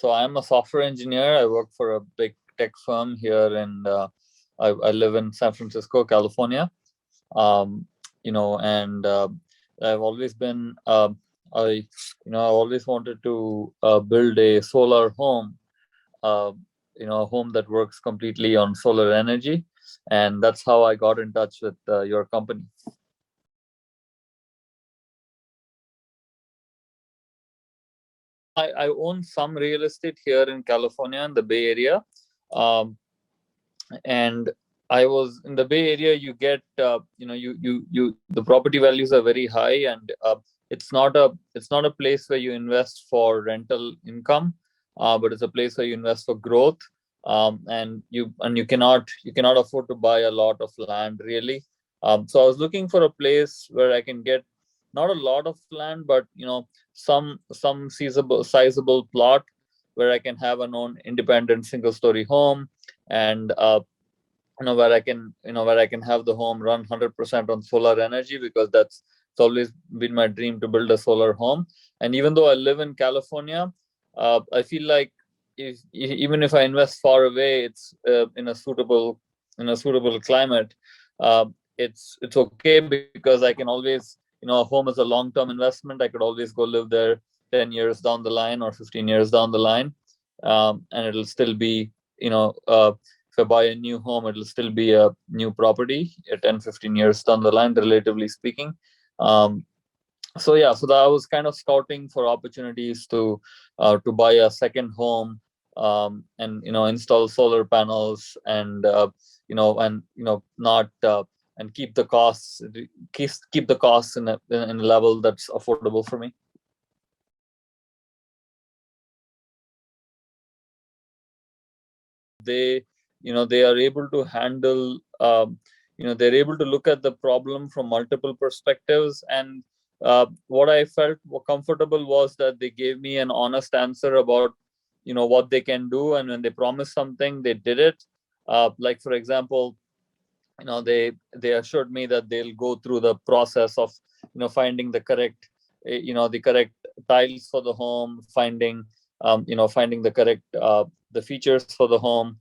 So I'm a software engineer. I work for a big tech firm here, and I live in San Francisco, California. Um, and I've always been I I always wanted to build a solar home. Uh, a home that works completely on solar energy, and that's how I got in touch with your company. I own some real estate here in California in the Bay Area. Um, and I was in the Bay Area. You get the property values are very high, and it's not a place where you invest for rental income, but it's a place where you invest for growth. And you cannot afford to buy a lot of land really. So I was looking for a place where I can get not a lot of land, but some sizable plot where I can have an own independent single story home, and where I can have the home run 100% on solar energy, because it's always been my dream to build a solar home. And even though I live in California, I feel like even if I invest far away, it's in a suitable climate. uh, it's okay, because I can always, a home is a long-term investment. I could always go live there 10 years down the line or 15 years down the line, and it'll still be, if I buy a new home, it'll still be a new property at 10, 15 years down the line, relatively speaking. Um, so yeah, so that I was kind of scouting for opportunities to buy a second home, and install solar panels, and not and keep the costs in a level that's affordable for me. They are able to handle, they're able to look at the problem from multiple perspectives. And what I felt comfortable was that they gave me an honest answer about what they can do, and when they promised something, they did it. Like, for example, they assured me that they'll go through the process of finding the correct tiles for the home, finding the features for the home.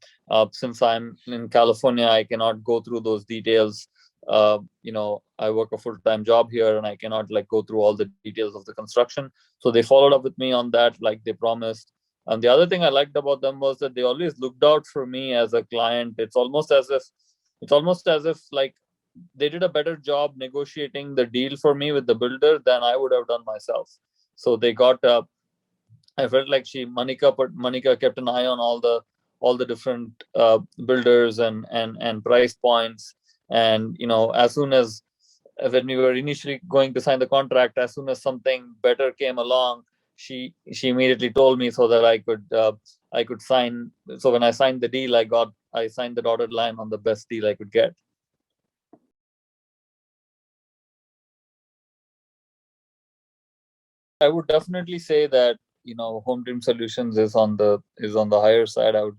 Since I'm in California, I cannot go through those details. I work a full-time job here, and I cannot like go through all the details of the construction. So they followed up with me on that, like they promised. And the other thing I liked about them was that they always looked out for me as a client. It's almost as if like they did a better job negotiating the deal for me with the builder than I would have done myself. So they got I felt like Monica kept an eye on all the different builders and price points. And as soon as when we were initially going to sign the contract, as soon as something better came along, she immediately told me, so that I could sign. So when I signed the deal, I signed the dotted line on the best deal I could get. I would definitely say that Home Team Solutions is on the higher side. I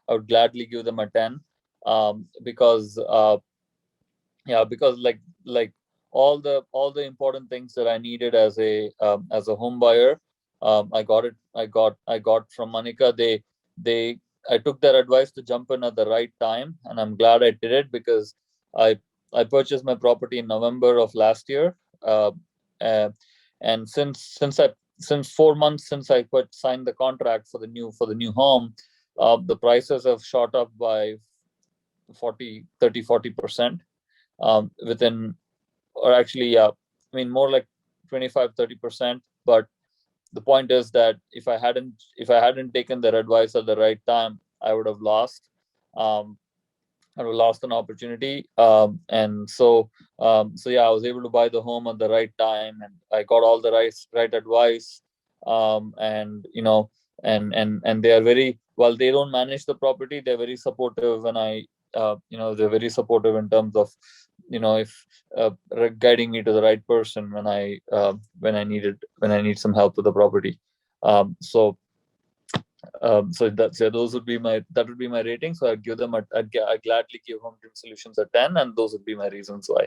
would gladly give them a 10, because yeah, because like all the important things that I needed as a home buyer, I got from Monica. They I took their advice to jump in at the right time, and I'm glad I did it, because I I purchased my property in November of last year. Uh, uh, and since 4 months since I signed the contract for the new home, the prices have shot up by 40 within, or actually, yeah, I mean more like 25-30%. But the point is that if I hadn't taken their advice at the right time, I would have lost. um, I would have lost an opportunity. And so yeah, I was able to buy the home at the right time, and I got all the right advice. And they are very well. They don't manage the property. They're very supportive, and they're very supportive in terms of, if guiding me to the right person when I need some help with the property. So that would be my rating. So I'd gladly give Home Team Solutions a 10, and those would be my reasons why.